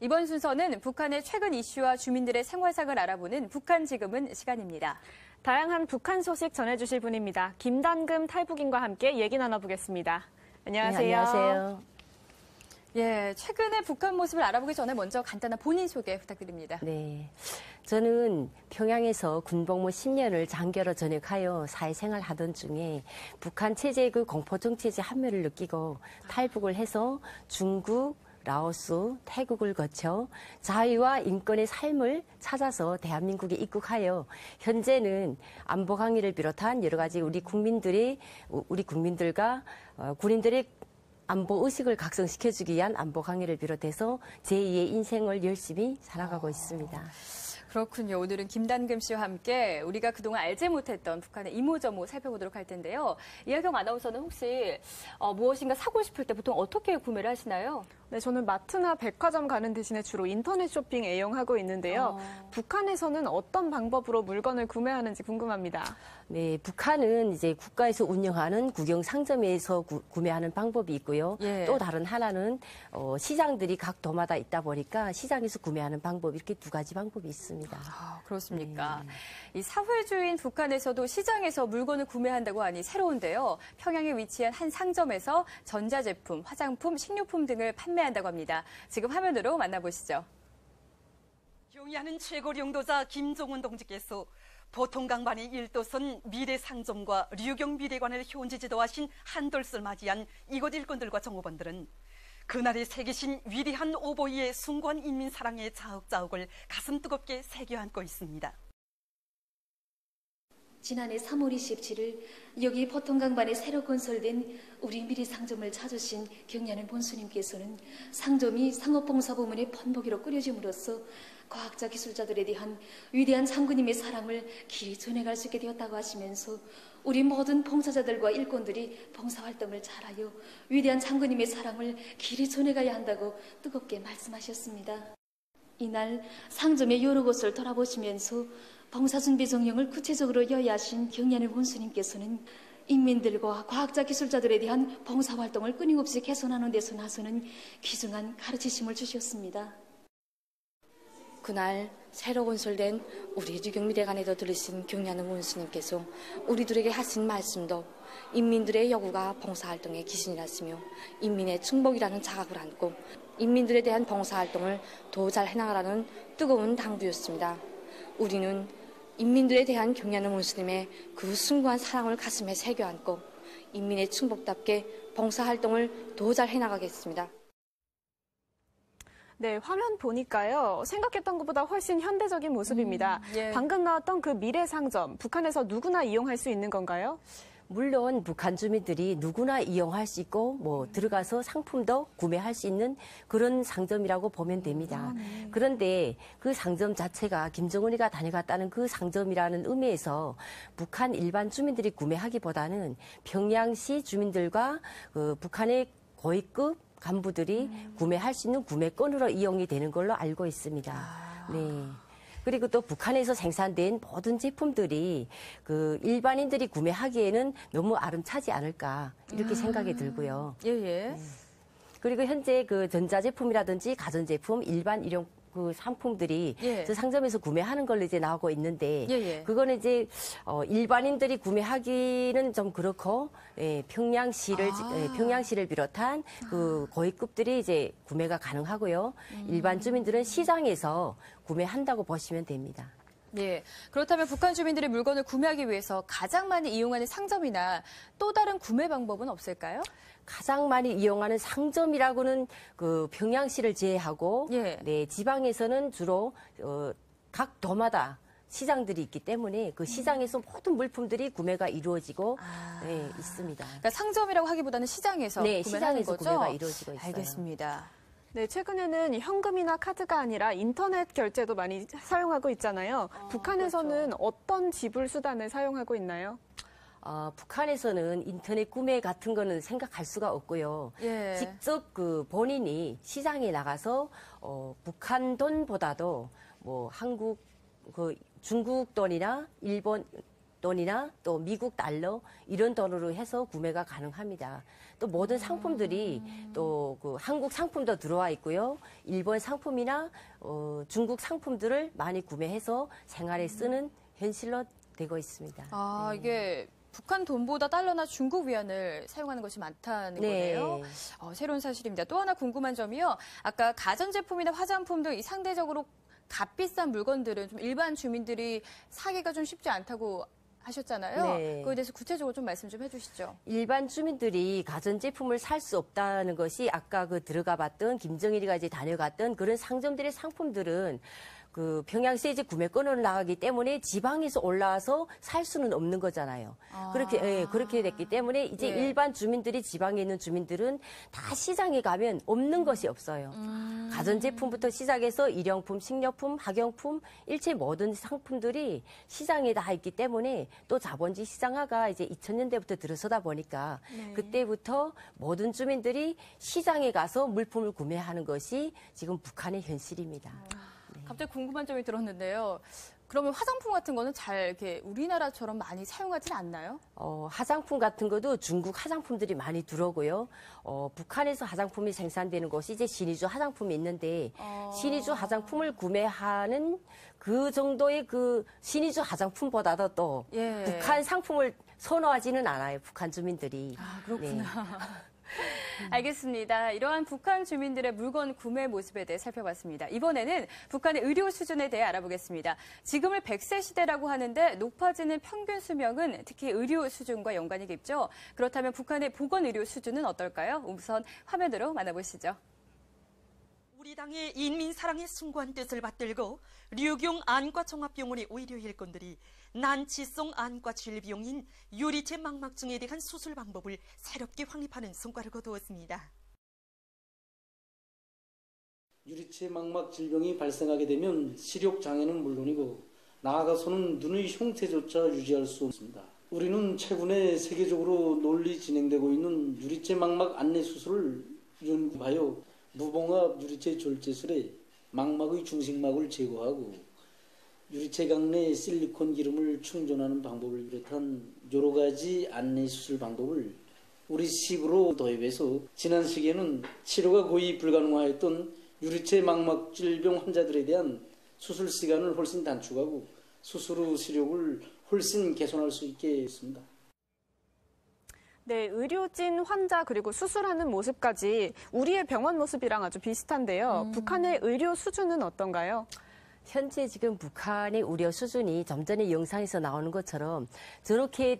이번 순서는 북한의 최근 이슈와 주민들의 생활상을 알아보는 북한 지금은 시간입니다. 다양한 북한 소식 전해주실 분입니다. 김단금 탈북인과 함께 얘기 나눠보겠습니다. 안녕하세요. 네, 안녕하세요. 예, 최근의 북한 모습을 알아보기 전에 먼저 간단한 본인 소개 부탁드립니다. 네, 저는 평양에서 군복무 10년을 장교로 전역하여 사회생활 하던 중에 북한 체제의 그 공포정 체제 함멸을 느끼고 탈북을 해서 중국, 라오스, 태국을 거쳐 자유와 인권의 삶을 찾아서 대한민국에 입국하여 현재는 안보 강의를 비롯한 여러 가지 우리 국민들과 군인들의 안보 의식을 각성시켜주기 위한 안보 강의를 비롯해서 제2의 인생을 열심히 살아가고 있습니다. 그렇군요. 오늘은 김단금 씨와 함께 우리가 그동안 알지 못했던 북한의 이모저모 살펴보도록 할 텐데요. 이하경 아나운서는 혹시 무엇인가 사고 싶을 때 보통 어떻게 구매를 하시나요? 네, 저는 마트나 백화점 가는 대신에 주로 인터넷 쇼핑 애용하고 있는데요. 북한에서는 어떤 방법으로 물건을 구매하는지 궁금합니다. 네, 북한은 이제 국가에서 운영하는 국영 상점에서 구매하는 방법이 있고요. 예. 또 다른 하나는 시장들이 각 도마다 있다 보니까 시장에서 구매하는 방법 이렇게 두 가지 방법이 있습니다. 아, 그렇습니까? 이 사회주의인 북한에서도 시장에서 물건을 구매한다고 하니 새로운데요. 평양에 위치한 한 상점에서 전자제품, 화장품, 식료품 등을 판매한다고 합니다. 지금 화면으로 만나보시죠. 경의하는 최고領導자 김정은 동지께서 보통강반의 1도선 미래상점과 류경 미래관을 현지 지도하신 한돌스를 맞이한 이곳 일꾼들과 정호원들은 그날에 새기신 위대한 오보이의 숭고한 인민사랑의 자욱자욱을 가슴 뜨겁게 새겨안고 있습니다. 지난해 3월 27일 여기 보통강반에 새로 건설된 우리 미래상점을 찾으신 경리하는 본수님께서는 상점이 상업봉사부문의 본보기로 꾸려짐으로써 과학자 기술자들에 대한 위대한 장군님의 사랑을 길이 전해갈 수 있게 되었다고 하시면서 우리 모든 봉사자들과 일꾼들이 봉사활동을 잘하여 위대한 장군님의 사랑을 길이 전해가야 한다고 뜨겁게 말씀하셨습니다. 이날 상점의 여러 곳을 돌아보시면서 봉사준비 정령을 구체적으로 여야하신 경리하는 원수님께서는 인민들과 과학자 기술자들에 대한 봉사활동을 끊임없이 개선하는 데서 나서는 귀중한 가르치심을 주셨습니다. 그날 새로 건설된 우리 류경미대관에도 들으신 경리하는 원수님께서 우리들에게 하신 말씀도 인민들의 여구가 봉사활동의 기준이라으며 인민의 충복이라는 자각을 안고 인민들에 대한 봉사활동을 더 잘 해나가라는 뜨거운 당부였습니다. 우리는 인민들에 대한 경리하는 원수님의 그 숭고한 사랑을 가슴에 새겨안고 인민의 충복답게 봉사활동을 더 잘 해나가겠습니다. 네, 화면 보니까요. 생각했던 것보다 훨씬 현대적인 모습입니다. 예. 방금 나왔던 그 미래상점, 북한에서 누구나 이용할 수 있는 건가요? 물론 북한 주민들이 누구나 이용할 수 있고 들어가서 상품도 구매할 수 있는 그런 상점이라고 보면 됩니다. 네. 그런데 그 상점 자체가 김정은이가 다녀갔다는 그 상점이라는 의미에서 북한 일반 주민들이 구매하기보다는 평양시 주민들과 그 북한의 고위급 간부들이 구매할 수 있는 구매권으로 이용이 되는 걸로 알고 있습니다. 네. 그리고 또 북한에서 생산된 모든 제품들이 그 일반인들이 구매하기에는 너무 아름차지 않을까 이렇게 생각이 들고요. 예. 그리고 현재 그 전자제품이라든지 가전제품, 일반 일용 그 상품들이 저 상점에서 구매하는 걸로 이제 나오고 있는데 그거는 이제 일반인들이 구매하기는 좀 그렇고 평양시를 비롯한 그 고위급들이 이제 구매가 가능하고요. 일반 주민들은 시장에서 구매한다고 보시면 됩니다. 예. 그렇다면 북한 주민들이 물건을 구매하기 위해서 가장 많이 이용하는 상점이나 또 다른 구매 방법은 없을까요? 가장 많이 이용하는 상점이라고는 그 평양시를 제외하고 네, 지방에서는 주로 각 도마다 시장들이 있기 때문에 그 시장에서 모든 물품들이 구매가 이루어지고 있습니다. 그러니까 상점이라고 하기보다는 시장에서 구매하는 거죠? 구매가 이루어지고 있어요. 알겠습니다. 네, 최근에는 현금이나 카드가 아니라 인터넷 결제도 많이 사용하고 있잖아요. 북한에서는 그렇죠. 어떤 지불 수단을 사용하고 있나요? 북한에서는 인터넷 구매 같은 거는 생각할 수가 없고요. 직접 그 본인이 시장에 나가서 북한 돈보다도 한국 그 중국 돈이나 일본 돈이나 또 미국 달러 이런 돈으로 해서 구매가 가능합니다. 또 모든 상품들이 또 그 한국 상품도 들어와 있고요. 일본 상품이나 중국 상품들을 많이 구매해서 생활에 쓰는 현실로 되고 있습니다. 아, 이게 북한 돈보다 달러나 중국 위안을 사용하는 것이 많다는 네. 거네요. 새로운 사실입니다. 또 하나 궁금한 점이요. 아까 가전제품이나 화장품 등 이 상대적으로 값비싼 물건들은 좀 일반 주민들이 사기가 좀 쉽지 않다고 하셨잖아요. 네. 그거에 대해서 구체적으로 좀 말씀 좀 해주시죠. 일반 주민들이 가전제품을 살 수 없다는 것이 아까 그 들어가 봤던 김정일이가 이제 다녀갔던 그런 상점들의 상품들은 그 평양시에 이제 구매권으로 나가기 때문에 지방에서 올라와서 살 수는 없는 거잖아요. 그렇게 됐기 때문에 이제 예. 일반 주민들이 지방에 있는 주민들은 다 시장에 가면 없는 것이 없어요. 가전제품부터 시작해서 일용품, 식료품, 학용품, 일체 모든 상품들이 시장에 다 있기 때문에 또 자본주의 시장화가 이제 2000년대부터 들어서다 보니까 그때부터 모든 주민들이 시장에 가서 물품을 구매하는 것이 지금 북한의 현실입니다. 갑자기 궁금한 점이 들었는데요. 그러면 화장품 같은 거는 잘 이렇게 우리나라처럼 많이 사용하진 않나요? 화장품 같은 것도 중국 화장품들이 많이 들어오고요. 북한에서 화장품이 생산되는 곳이 이제 신의주 화장품이 있는데 신의주 화장품을 구매하는 그 정도의 그 신의주 화장품보다도 또 예. 북한 상품을 선호하지는 않아요. 북한 주민들이. 아, 그렇구나. 네. 알겠습니다. 이러한 북한 주민들의 물건 구매 모습에 대해 살펴봤습니다. 이번에는 북한의 의료 수준에 대해 알아보겠습니다. 지금을 100세 시대라고 하는데 높아지는 평균 수명은 특히 의료 수준과 연관이 깊죠. 그렇다면 북한의 보건의료 수준은 어떨까요? 우선 화면으로 만나보시죠. 우리 당의 인민사랑의 숭고한 뜻을 받들고 류경 안과종합병원의 의료 일꾼들이 난치성 안과 질병인 유리체 망막증에 대한 수술 방법을 새롭게 확립하는 성과를 거두었습니다. 유리체 망막 질병이 발생하게 되면 시력 장애는 물론이고 나아가서는 눈의 형태조차 유지할 수 없습니다. 우리는 최근에 세계적으로 널리 진행되고 있는 유리체 망막 안내 수술을 연구하여 무봉합 유리체 절제술에 망막의 중심막을 제거하고 유리체 강내 실리콘 기름을 충전하는 방법을 비롯한 여러 가지 안내 수술 방법을 우리식으로 도입해서 지난 시기에는 치료가 거의 불가능하였던 유리체 망막 질병 환자들에 대한 수술 시간을 훨씬 단축하고 수술 후 시력을 훨씬 개선할 수 있게 했습니다. 네, 의료진, 환자 그리고 수술하는 모습까지 우리의 병원 모습이랑 아주 비슷한데요. 북한의 의료 수준은 어떤가요? 현재 지금 북한의 의료 수준이 좀 전에 영상에서 나오는 것처럼 저렇게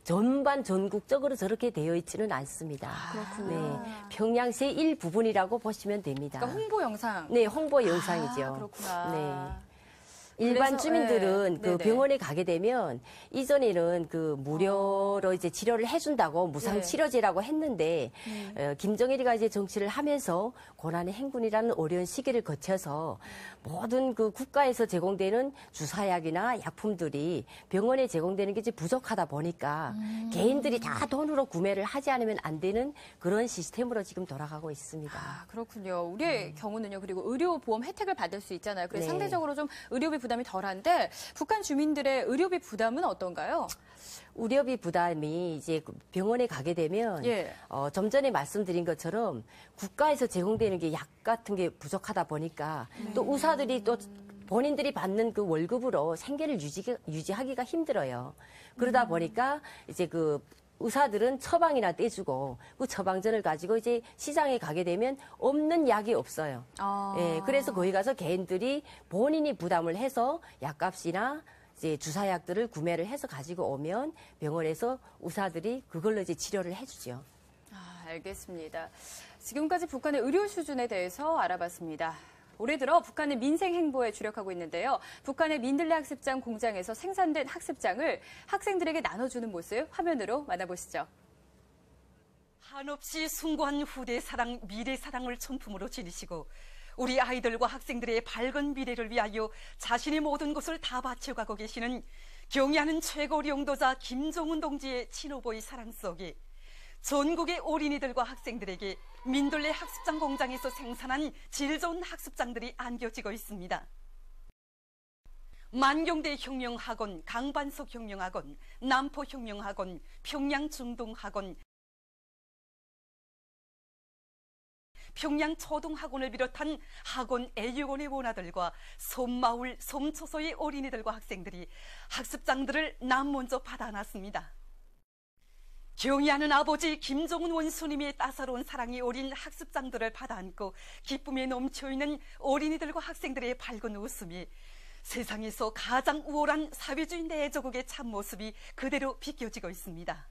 전반 전국적으로 저렇게 되어 있지는 않습니다. 그렇군요. 네, 평양시의 일부분이라고 보시면 됩니다. 그러니까 홍보 영상. 네, 홍보 영상이죠. 그렇구나. 네. 일반 그래서, 주민들은 네. 그 네네. 병원에 가게 되면 이전에는 그 무료로 이제 치료를 해준다고 무상 치료제라고 했는데 김정일이가 이제 정치를 하면서 고난의 행군이라는 어려운 시기를 거쳐서 모든 그 국가에서 제공되는 주사약이나 약품들이 병원에 제공되는 게 이제 부족하다 보니까 개인들이 다 돈으로 구매를 하지 않으면 안 되는 그런 시스템으로 지금 돌아가고 있습니다. 아, 그렇군요. 우리의 경우는요. 그리고 의료보험 혜택을 받을 수 있잖아요. 그래서 네. 상대적으로 좀 의료비 부담이 덜한데 북한 주민들의 의료비 부담은 어떤가요? 의료비 부담이 이제 병원에 가게 되면 예. 좀 전에 말씀드린 것처럼 국가에서 제공되는 게 약 같은 게 부족하다 보니까 또 의사들이 또 본인들이 받는 그 월급으로 생계를 유지하기가 힘들어요. 그러다 보니까 이제 그 의사들은 처방이나 떼주고 그 처방전을 가지고 이제 시장에 가게 되면 없는 약이 없어요. 예, 그래서 거기 가서 개인들이 본인이 부담을 해서 약값이나 이제 주사약들을 구매를 해서 가지고 오면 병원에서 의사들이 그걸로 이제 치료를 해주죠. 아, 알겠습니다. 지금까지 북한의 의료 수준에 대해서 알아봤습니다. 올해 들어 북한은 민생 행보에 주력하고 있는데요. 북한의 민들레 학습장 공장에서 생산된 학습장을 학생들에게 나눠주는 모습 화면으로 만나보시죠. 한없이 숭고한 후대 사랑, 미래 사랑을 천품으로 지니시고 우리 아이들과 학생들의 밝은 미래를 위하여 자신의 모든 것을 다 바쳐가고 계시는 경의하는 최고領導자 김정은 동지의 친오보의 사랑 속에 전국의 어린이들과 학생들에게 민들레 학습장 공장에서 생산한 질 좋은 학습장들이 안겨지고 있습니다. 만경대 혁명학원, 강반석 혁명학원, 남포 혁명학원, 평양중동학원, 평양초등학원을 비롯한 학원 애육원의 원아들과 섬마을, 섬초소의 어린이들과 학생들이 학습장들을 남먼저 받아놨습니다. 경의하는 아버지 김정은 원수님의 따사로운 사랑이 어린 학습장들을 받아안고 기쁨에 넘쳐있는 어린이들과 학생들의 밝은 웃음이 세상에서 가장 우월한 사회주의 내조국의 참모습이 그대로 비껴지고 있습니다.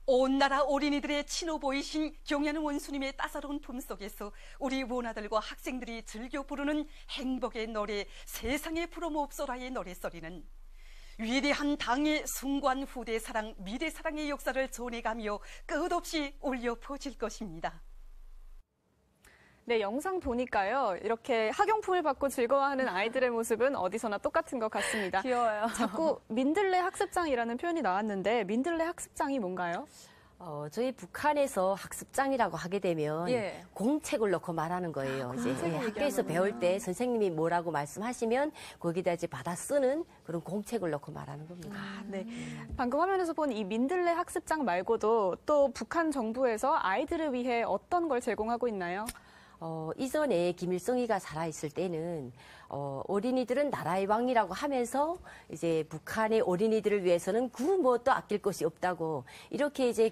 온 나라 어린이들의 친호 보이신 경의하는 원수님의 따사로운 품속에서 우리 원아들과 학생들이 즐겨 부르는 행복의 노래, 세상에 부러모없소라의 노래소리는 위대한 당의 숭고한 후대 사랑, 미래 사랑의 역사를 전해가며 끝없이 울려 퍼질 것입니다. 네, 영상 보니까요. 이렇게 학용품을 받고 즐거워하는 아이들의 모습은 어디서나 똑같은 것 같습니다. 귀여워요. 자꾸 민들레 학습장이라는 표현이 나왔는데 민들레 학습장이 뭔가요? 저희 북한에서 학습장이라고 하게 되면 예. 공책을 넣고 말하는 거예요. 이제 공책을 학교에서 얘기하는구나. 배울 때 선생님이 뭐라고 말씀하시면 거기다 이제 받아 쓰는 그런 공책을 넣고 말하는 겁니다. 네. 방금 화면에서 본 이 민들레 학습장 말고도 또 북한 정부에서 아이들을 위해 어떤 걸 제공하고 있나요? 이전에 김일성이가 살아있을 때는 어린이들은 나라의 왕이라고 하면서 이제 북한의 어린이들을 위해서는 그 무엇도 아낄 것이 없다고 이렇게 이제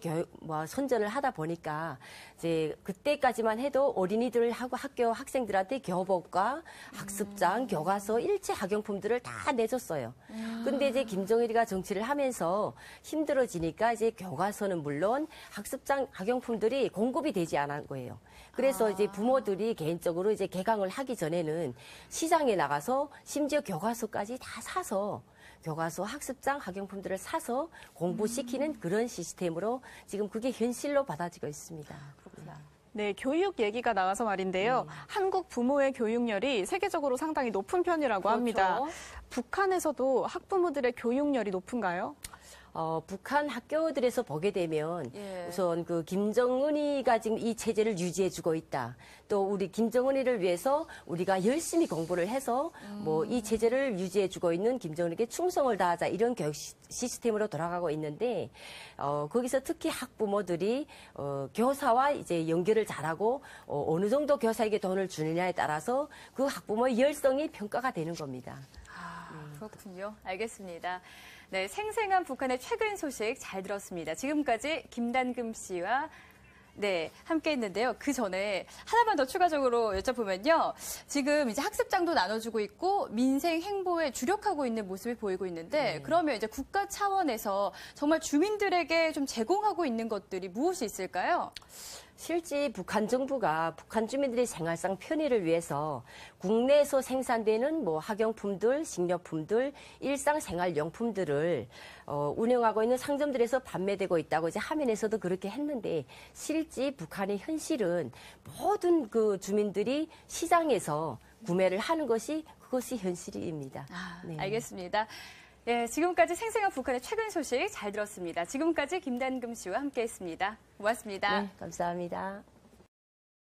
선전을 하다 보니까 이제 그때까지만 해도 어린이들하고 학교 학생들한테 교복과 학습장, 교과서, 일체 학용품들을 다 내줬어요. 근데 이제 김정일이가 정치를 하면서 힘들어지니까 이제 교과서는 물론 학습장, 학용품들이 공급이 되지 않은 거예요. 그래서 이제 부모들이 개인적으로 이제 개강을 하기 전에는 시장에 나가서 심지어 교과서까지 다 사서 교과서, 학습장, 학용품들을 사서 공부시키는 그런 시스템으로 지금 그게 현실로 받아지고 있습니다. 그렇구나. 네, 교육 얘기가 나와서 말인데요. 한국 부모의 교육열이 세계적으로 상당히 높은 편이라고 합니다. 북한에서도 학부모들의 교육열이 높은가요? 북한 학교들에서 보게 되면 예. 우선 그 김정은이가 지금 이 체제를 유지해주고 있다. 또 우리 김정은이를 위해서 우리가 열심히 공부를 해서 뭐 이 체제를 유지해주고 있는 김정은에게 충성을 다하자 이런 교육 시스템으로 돌아가고 있는데 거기서 특히 학부모들이 교사와 이제 연결을 잘하고 어느 정도 교사에게 돈을 주느냐에 따라서 그 학부모의 열성이 평가가 되는 겁니다. 그렇군요. 알겠습니다. 네, 생생한 북한의 최근 소식 잘 들었습니다. 지금까지 김단금 씨와 함께 했는데요. 그 전에 하나만 더 추가적으로 여쭤보면요. 지금 이제 학습장도 나눠주고 있고 민생 행보에 주력하고 있는 모습이 보이고 있는데 그러면 이제 국가 차원에서 정말 주민들에게 좀 제공하고 있는 것들이 무엇이 있을까요? 실제 북한 정부가 북한 주민들의 생활상 편의를 위해서 국내에서 생산되는 뭐 학용품들, 식료품들, 일상생활용품들을 운영하고 있는 상점들에서 판매되고 있다고 이제 화면에서도 그렇게 했는데 실제 북한의 현실은 모든 그 주민들이 시장에서 구매를 하는 것이 그것이 현실입니다. 네. 알겠습니다. 예, 지금까지 생생한 북한의 최근 소식 잘 들었습니다. 지금까지 김단금 씨와 함께했습니다. 고맙습니다. 네, 감사합니다.